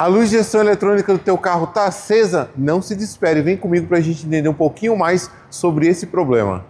A luz de injeção eletrônica do teu carro está acesa? Não se desespere, vem comigo para a gente entender um pouquinho mais sobre esse problema.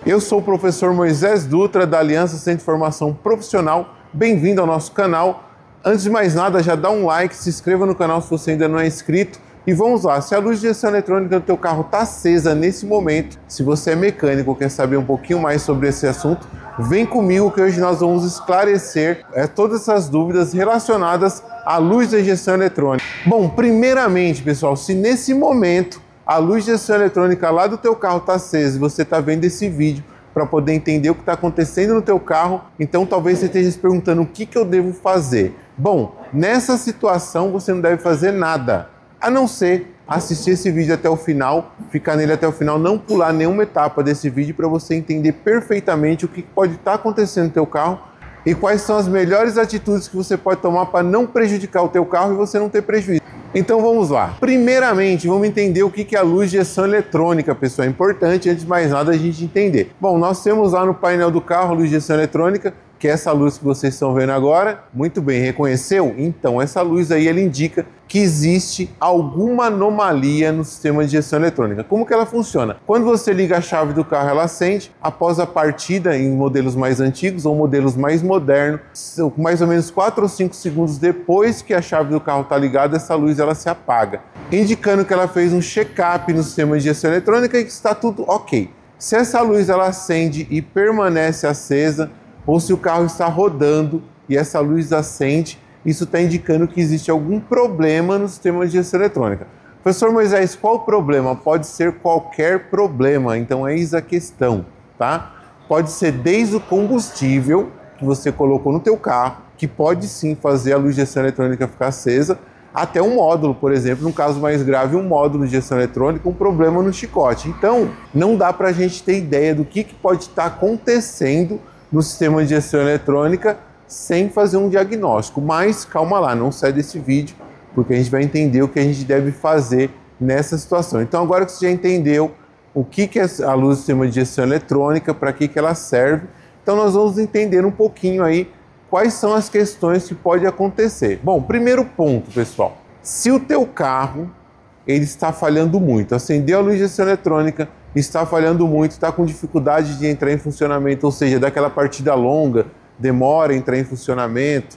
Eu sou o professor Moisés Dutra da Aliança Centro de Formação Profissional. Bem-vindo ao nosso canal. Antes de mais nada, já dá um like, se inscreva no canal se você ainda não é inscrito. E vamos lá, se a luz de injeção eletrônica do teu carro está acesa nesse momento, se você é mecânico ou quer saber um pouquinho mais sobre esse assunto, vem comigo que hoje nós vamos esclarecer todas essas dúvidas relacionadas à luz de injeção eletrônica. Bom, primeiramente, pessoal, se nesse momento a luz de injeção eletrônica lá do teu carro está acesa e você está vendo esse vídeo para poder entender o que está acontecendo no teu carro, então talvez você esteja se perguntando o que eu devo fazer. Bom, nessa situação você não deve fazer nada, a não ser assistir esse vídeo até o final, ficar nele até o final, não pular nenhuma etapa desse vídeo para você entender perfeitamente o que pode estar acontecendo no teu carro e quais são as melhores atitudes que você pode tomar para não prejudicar o teu carro e você não ter prejuízo. Então vamos lá. Primeiramente, vamos entender o que é a luz de injeção eletrônica, pessoal. É importante, antes de mais nada, a gente entender. Bom, nós temos lá no painel do carro a luz de injeção eletrônica, que é essa luz que vocês estão vendo agora. Muito bem, reconheceu? Então, essa luz aí, ela indica que existe alguma anomalia no sistema de injeção eletrônica. Como que ela funciona? Quando você liga a chave do carro, ela acende. Após a partida, em modelos mais antigos ou modelos mais modernos, mais ou menos 4 ou 5 segundos depois que a chave do carro está ligada, essa luz ela se apaga, indicando que ela fez um check-up no sistema de injeção eletrônica e que está tudo ok. Se essa luz ela acende e permanece acesa, ou se o carro está rodando e essa luz acende, isso está indicando que existe algum problema no sistema de injeção eletrônica. Professor Moisés, qual o problema? Pode ser qualquer problema, então eis a questão, tá? Pode ser desde o combustível que você colocou no teu carro, que pode sim fazer a luz de injeção eletrônica ficar acesa, até um módulo, por exemplo, no caso mais grave, um módulo de injeção eletrônica, um problema no chicote. Então, não dá para a gente ter ideia do que pode estar acontecendo no sistema de injeção eletrônica sem fazer um diagnóstico. Mas calma lá, não sai desse vídeo, porque a gente vai entender o que a gente deve fazer nessa situação. Então agora que você já entendeu o que é a luz do sistema de injeção eletrônica, para que ela serve, então nós vamos entender um pouquinho aí quais são as questões que podem acontecer. Bom, primeiro ponto, pessoal, se o teu carro ele está falhando muito, acendeu a luz de injeção eletrônica, está falhando muito, está com dificuldade de entrar em funcionamento, ou seja, daquela partida longa, demora a entrar em funcionamento.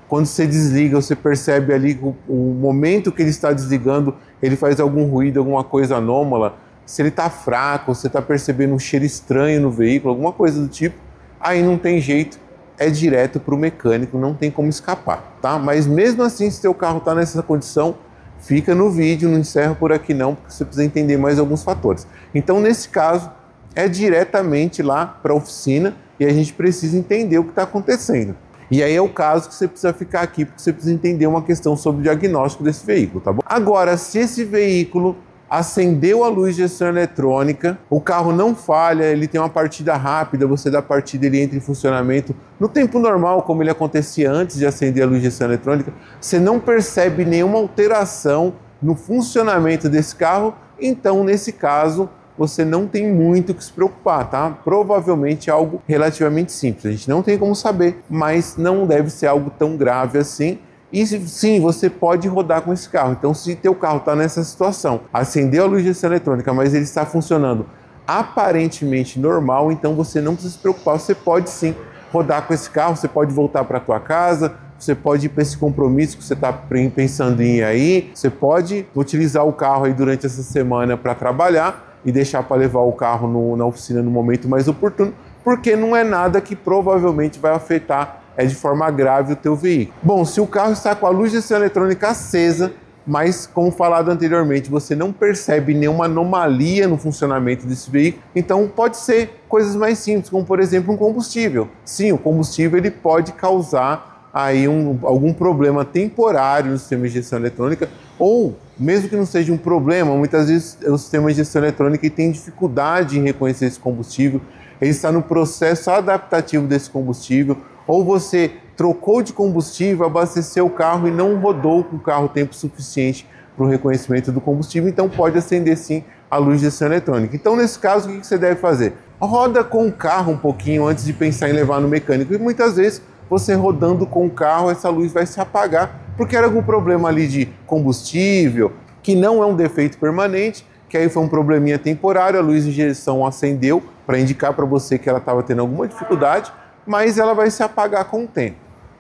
Quando você desliga, você percebe ali o momento que ele está desligando, ele faz algum ruído, alguma coisa anômala. Se ele está fraco, você está percebendo um cheiro estranho no veículo, alguma coisa do tipo, aí não tem jeito, é direto para o mecânico, não tem como escapar, tá? Mas mesmo assim, se teu carro está nessa condição, fica no vídeo, não encerra por aqui não, porque você precisa entender mais alguns fatores. Então, nesse caso, é diretamente lá para a oficina e a gente precisa entender o que está acontecendo. E aí é o caso que você precisa ficar aqui, porque você precisa entender uma questão sobre o diagnóstico desse veículo, tá bom? Agora, se esse veículo acendeu a luz de injeção eletrônica, o carro não falha, ele tem uma partida rápida, você dá a partida, ele entra em funcionamento no tempo normal, como ele acontecia antes de acender a luz de injeção eletrônica, você não percebe nenhuma alteração no funcionamento desse carro, então nesse caso você não tem muito o que se preocupar, tá? Provavelmente é algo relativamente simples, a gente não tem como saber, mas não deve ser algo tão grave assim. E sim, você pode rodar com esse carro. Então, se teu carro está nessa situação, acendeu a luz de injeção eletrônica, mas ele está funcionando aparentemente normal, então você não precisa se preocupar. Você pode sim rodar com esse carro, você pode voltar para a tua casa, você pode ir para esse compromisso que você está pensando em ir aí, você pode utilizar o carro aí durante essa semana para trabalhar e deixar para levar o carro na oficina no momento mais oportuno, porque não é nada que provavelmente vai afetar de forma grave o teu veículo. Bom, se o carro está com a luz de injeção eletrônica acesa, mas como falado anteriormente, você não percebe nenhuma anomalia no funcionamento desse veículo, então pode ser coisas mais simples, como por exemplo um combustível. Sim, o combustível ele pode causar aí algum problema temporário no sistema de injeção eletrônica, ou mesmo que não seja um problema, muitas vezes o sistema de injeção eletrônica tem dificuldade em reconhecer esse combustível, ele está no processo adaptativo desse combustível, ou você trocou de combustível, abasteceu o carro e não rodou com o carro tempo suficiente para o reconhecimento do combustível, então pode acender sim a luz de gestão eletrônica. Então, nesse caso, o que você deve fazer? Roda com o carro um pouquinho antes de pensar em levar no mecânico. E muitas vezes, você rodando com o carro, essa luz vai se apagar, porque era algum problema ali de combustível, que não é um defeito permanente, que aí foi um probleminha temporário, a luz de injeção acendeu para indicar para você que ela estava tendo alguma dificuldade, mas ela vai se apagar com o tempo.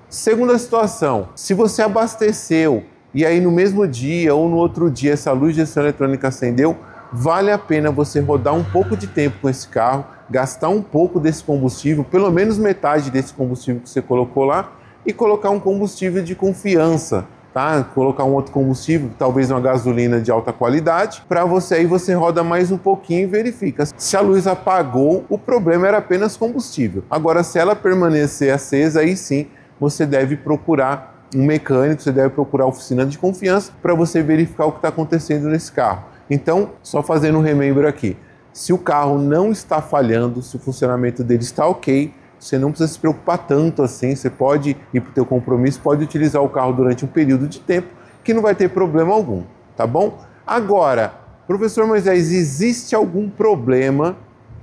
Segunda situação, se você abasteceu e aí no mesmo dia ou no outro dia essa luz de gestão eletrônica acendeu, vale a pena você rodar um pouco de tempo com esse carro, gastar um pouco desse combustível, pelo menos metade desse combustível que você colocou lá, e colocar um combustível de confiança, tá? Colocar um outro combustível, talvez uma gasolina de alta qualidade, para você aí você roda mais um pouquinho e verifica. Se a luz apagou, o problema era apenas combustível. Agora, se ela permanecer acesa, aí sim você deve procurar um mecânico, você deve procurar a oficina de confiança para você verificar o que está acontecendo nesse carro. Então, só fazendo um remembro aqui, se o carro não está falhando, se o funcionamento dele está ok, você não precisa se preocupar tanto assim, você pode ir para o teu compromisso, pode utilizar o carro durante um período de tempo que não vai ter problema algum, tá bom? Agora, professor Moisés, existe algum problema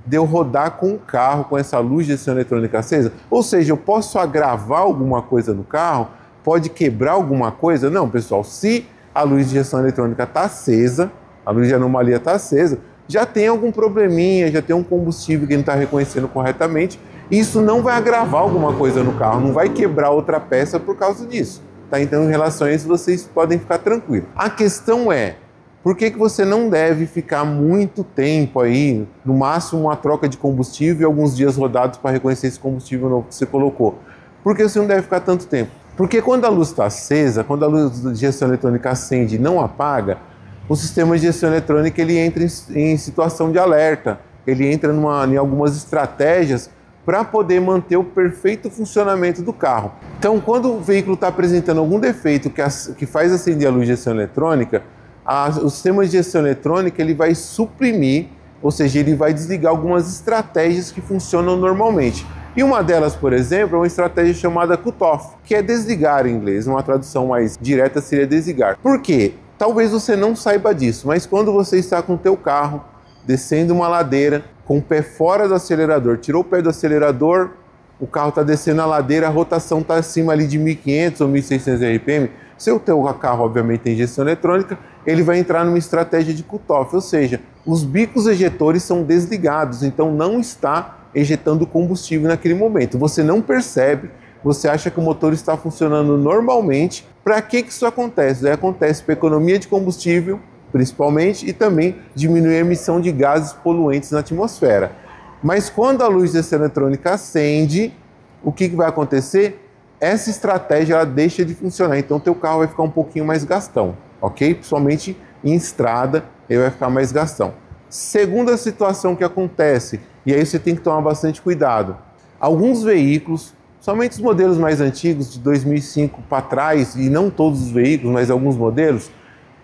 de eu rodar com o carro com essa luz de gestão eletrônica acesa? Ou seja, eu posso agravar alguma coisa no carro? Pode quebrar alguma coisa? Não, pessoal, se a luz de gestão eletrônica está acesa, a luz de anomalia está acesa, já tem algum probleminha, já tem um combustível que não está reconhecendo corretamente, isso não vai agravar alguma coisa no carro, não vai quebrar outra peça por causa disso, tá? Então, em relação a isso, vocês podem ficar tranquilos. A questão é, por que você não deve ficar muito tempo aí, no máximo uma troca de combustível e alguns dias rodados para reconhecer esse combustível novo que você colocou? Por que você não deve ficar tanto tempo? Porque quando a luz está acesa, quando a luz de gestão eletrônica acende e não apaga, o sistema de gestão eletrônica ele entra em situação de alerta, ele entra em algumas estratégias para poder manter o perfeito funcionamento do carro. Então, quando o veículo está apresentando algum defeito que faz acender a luz de gestão eletrônica, o sistema de gestão eletrônica ele vai suprimir, ou seja, ele vai desligar algumas estratégias que funcionam normalmente. E uma delas, por exemplo, é uma estratégia chamada cut-off, que é desligar em inglês, uma tradução mais direta seria desligar. Por quê? Talvez você não saiba disso, mas quando você está com o teu carro descendo uma ladeira, com o pé fora do acelerador, tirou o pé do acelerador, o carro está descendo a ladeira, a rotação está acima ali de 1.500 ou 1.600 RPM, se o teu carro obviamente tem injeção eletrônica, ele vai entrar numa estratégia de cut-off, ou seja, os bicos ejetores são desligados, então não está ejetando combustível naquele momento. Você não percebe, você acha que o motor está funcionando normalmente. Para que isso acontece? Isso acontece para economia de combustível, principalmente, e também diminuir a emissão de gases poluentes na atmosfera. Mas quando a luz dessa eletrônica acende, o que vai acontecer? Essa estratégia ela deixa de funcionar, então o teu carro vai ficar um pouquinho mais gastão, ok? Principalmente em estrada, ele vai ficar mais gastão. Segunda situação que acontece, e aí você tem que tomar bastante cuidado. Alguns veículos, somente os modelos mais antigos, de 2005 para trás, e não todos os veículos, mas alguns modelos,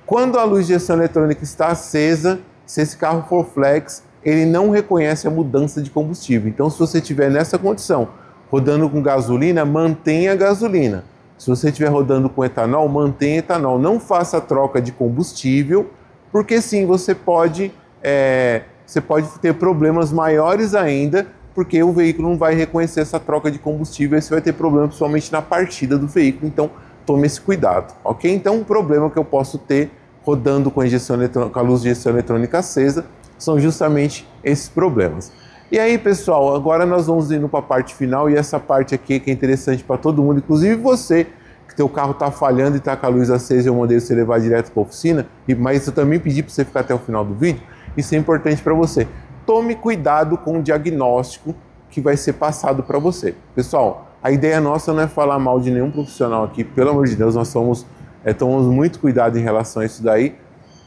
quando a luz de gestão eletrônica está acesa, se esse carro for flex, ele não reconhece a mudança de combustível. Então, se você estiver nessa condição, rodando com gasolina, mantenha a gasolina. Se você estiver rodando com etanol, mantenha etanol. Não faça a troca de combustível, porque sim, você pode ter problemas maiores ainda, porque o veículo não vai reconhecer essa troca de combustível, e você vai ter problema principalmente na partida do veículo, então tome esse cuidado, ok? Então, um problema que eu posso ter rodando com a luz de injeção eletrônica acesa são justamente esses problemas. E aí, pessoal, agora nós vamos indo para a parte final, e essa parte aqui que é interessante para todo mundo, inclusive você, que teu carro está falhando e está com a luz acesa e eu mandei você levar direto para a oficina, mas eu também pedi para você ficar até o final do vídeo, isso é importante para você. Tome cuidado com o diagnóstico que vai ser passado para você. Pessoal, a ideia nossa não é falar mal de nenhum profissional aqui, pelo amor de Deus, nós tomamos muito cuidado em relação a isso daí,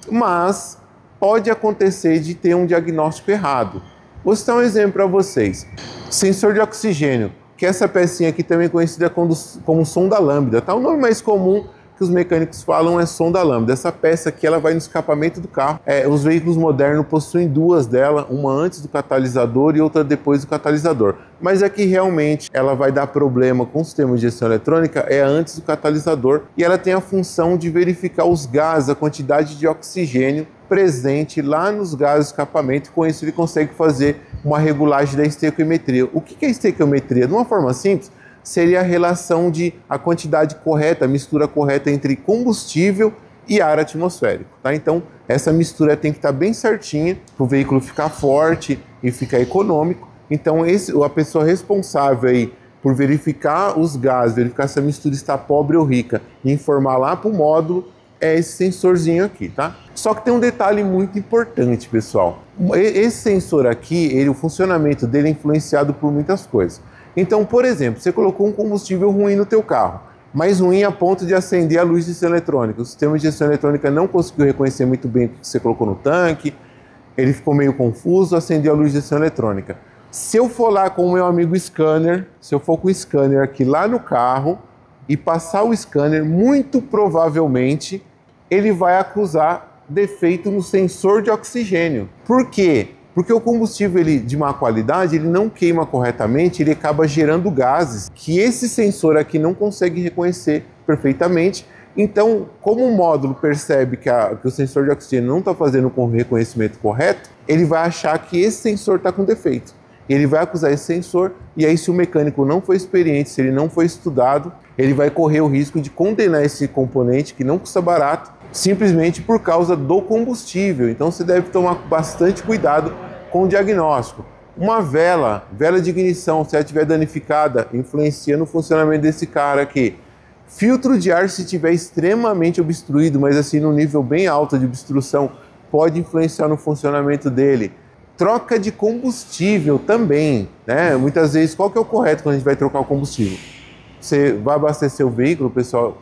mas pode acontecer de ter um diagnóstico errado. Vou citar um exemplo para vocês. Sensor de oxigênio, que essa pecinha aqui também é conhecida como sonda lambda, tá? O nome mais comum que os mecânicos falam é sonda lambda. Essa peça aqui ela vai no escapamento do carro. Os veículos modernos possuem duas dela, uma antes do catalisador e outra depois do catalisador. Mas aqui realmente ela vai dar problema com o sistema de gestão eletrônica antes do catalisador, e ela tem a função de verificar os gases, a quantidade de oxigênio presente lá nos gases de escapamento, e com isso ele consegue fazer uma regulagem da estequiometria. O que é estequiometria? De uma forma simples, seria a relação de a quantidade correta, a mistura correta entre combustível e ar atmosférico, tá? Então, essa mistura tem que estar bem certinha para o veículo ficar forte e ficar econômico. Então, a pessoa responsável aí por verificar os gases, verificar se a mistura está pobre ou rica e informar lá para o módulo, é esse sensorzinho aqui, tá? Só que tem um detalhe muito importante, pessoal. Esse sensor aqui, o funcionamento dele é influenciado por muitas coisas. Então, por exemplo, você colocou um combustível ruim no teu carro, mas ruim a ponto de acender a luz de gestão eletrônica. O sistema de gestão eletrônica não conseguiu reconhecer muito bem o que você colocou no tanque, ele ficou meio confuso, acendeu a luz de gestão eletrônica. Se eu for lá com o meu amigo scanner, se eu for com o scanner aqui lá no carro e passar o scanner, muito provavelmente ele vai acusar defeito no sensor de oxigênio. Por quê? Porque o combustível de má qualidade, ele não queima corretamente, ele acaba gerando gases que esse sensor aqui não consegue reconhecer perfeitamente. Então, como o módulo percebe que o sensor de oxigênio não está fazendo o reconhecimento correto, ele vai achar que esse sensor está com defeito. Ele vai acusar esse sensor, e aí se o mecânico não foi experiente, se ele não foi estudado, ele vai correr o risco de condenar esse componente que não custa barato, simplesmente por causa do combustível. Então você deve tomar bastante cuidado com o diagnóstico. Uma vela de ignição, se ela estiver danificada, influencia no funcionamento desse cara aqui. Filtro de ar, se estiver extremamente obstruído, mas assim num nível bem alto de obstrução, pode influenciar no funcionamento dele. Troca de combustível também, né? Muitas vezes, qual que é o correto quando a gente vai trocar o combustível? Você vai abastecer o veículo, pessoal,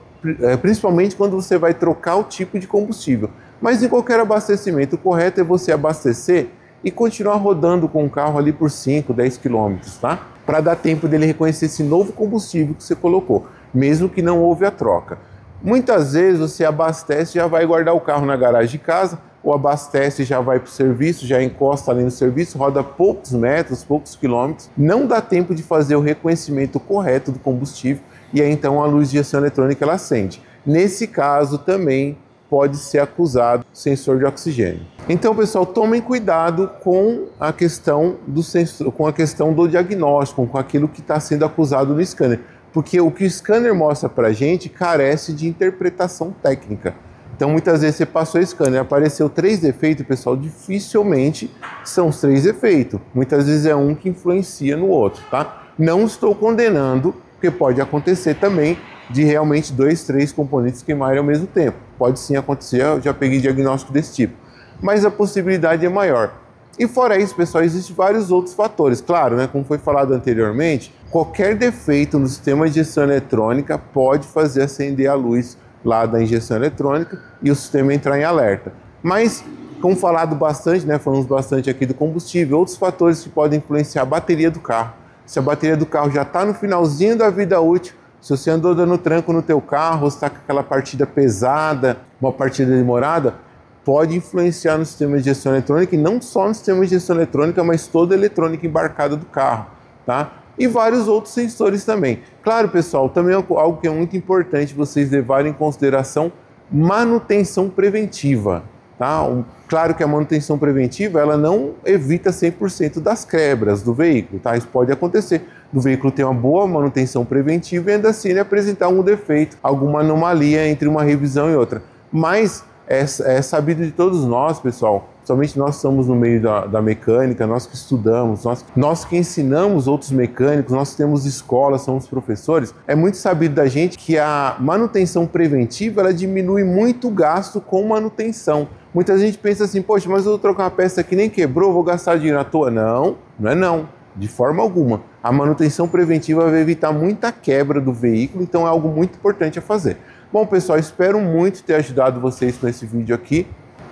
principalmente quando você vai trocar o tipo de combustível. Mas em qualquer abastecimento, o correto é você abastecer e continuar rodando com o carro ali por 5, 10 quilômetros, tá? Para dar tempo dele reconhecer esse novo combustível que você colocou, mesmo que não houve a troca. Muitas vezes você abastece e já vai guardar o carro na garagem de casa, ou abastece e já vai para o serviço, já encosta ali no serviço, roda poucos metros, poucos quilômetros, não dá tempo de fazer o reconhecimento correto do combustível, e aí então a luz de gestão eletrônica ela acende. Nesse caso também pode ser acusado o sensor de oxigênio. Então, pessoal, tomem cuidado com a questão do sensor, com a questão do diagnóstico, com aquilo que está sendo acusado no scanner, porque o que o scanner mostra para a gente carece de interpretação técnica. Então, muitas vezes você passou o scanner, apareceu 3 defeitos, pessoal, dificilmente são os 3 defeitos. Muitas vezes é um que influencia no outro, tá? Não estou condenando, porque pode acontecer também de realmente 2, 3 componentes queimarem ao mesmo tempo. Pode sim acontecer, eu já peguei diagnóstico desse tipo. Mas a possibilidade é maior. E fora isso, pessoal, existem vários outros fatores. Claro, né, como foi falado anteriormente, qualquer defeito no sistema de injeção eletrônica pode fazer acender a luz lá da injeção eletrônica e o sistema entrar em alerta. Mas, como falado bastante, né, falamos bastante aqui do combustível, outros fatores que podem influenciar a bateria do carro. Se a bateria do carro já está no finalzinho da vida útil, se você andou dando tranco no teu carro, está com aquela partida pesada, uma partida demorada, pode influenciar no sistema de gestão eletrônica, e não só no sistema de gestão eletrônica, mas toda a eletrônica embarcada do carro, tá? E vários outros sensores também. Claro, pessoal, também algo que é muito importante vocês levarem em consideração, manutenção preventiva, tá? Claro que a manutenção preventiva, ela não evita 100% das quebras do veículo, tá? Isso pode acontecer, do veículo ter uma boa manutenção preventiva e ainda assim ele apresentar um defeito, alguma anomalia entre uma revisão e outra. Mas é sabido de todos nós, pessoal, somente nós estamos no meio da mecânica, nós que estudamos, nós que ensinamos outros mecânicos, nós temos escola, somos professores, é muito sabido da gente que a manutenção preventiva, ela diminui muito o gasto com manutenção. Muita gente pensa assim, poxa, mas eu vou trocar uma peça que nem quebrou, vou gastar dinheiro à toa. Não, não é não, de forma alguma. A manutenção preventiva vai evitar muita quebra do veículo, então é algo muito importante a fazer. Bom, pessoal, espero muito ter ajudado vocês com esse vídeo aqui.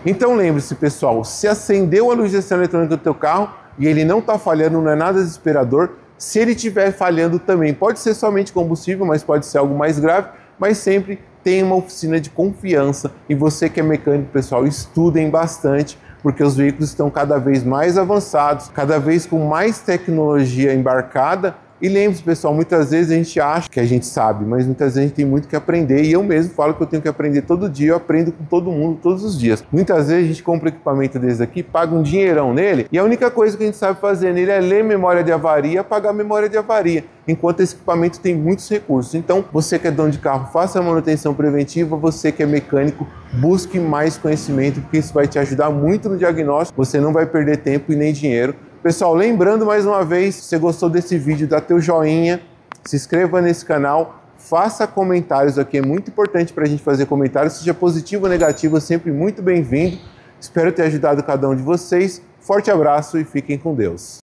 Então lembre-se, pessoal, se acendeu a luz de gestão eletrônica do teu carro e ele não está falhando, não é nada desesperador. Se ele estiver falhando também, pode ser somente combustível, mas pode ser algo mais grave, mas sempre tenha uma oficina de confiança. E você que é mecânico, pessoal, estudem bastante, porque os veículos estão cada vez mais avançados, cada vez com mais tecnologia embarcada, E lembre-se, pessoal, muitas vezes a gente acha que a gente sabe, mas muitas vezes a gente tem muito que aprender, e eu mesmo falo que eu tenho que aprender todo dia, eu aprendo com todo mundo todos os dias. Muitas vezes a gente compra um equipamento desse aqui, paga um dinheirão nele, e a única coisa que a gente sabe fazer nele é ler memória de avaria, apagar memória de avaria, enquanto esse equipamento tem muitos recursos. Então, você que é dono de carro, faça a manutenção preventiva, você que é mecânico, busque mais conhecimento, porque isso vai te ajudar muito no diagnóstico, você não vai perder tempo e nem dinheiro. Pessoal, lembrando mais uma vez, se você gostou desse vídeo, dá teu joinha, se inscreva nesse canal, faça comentários aqui, é muito importante para a gente fazer comentários, seja positivo ou negativo, é sempre muito bem-vindo. Espero ter ajudado cada um de vocês. Forte abraço e fiquem com Deus.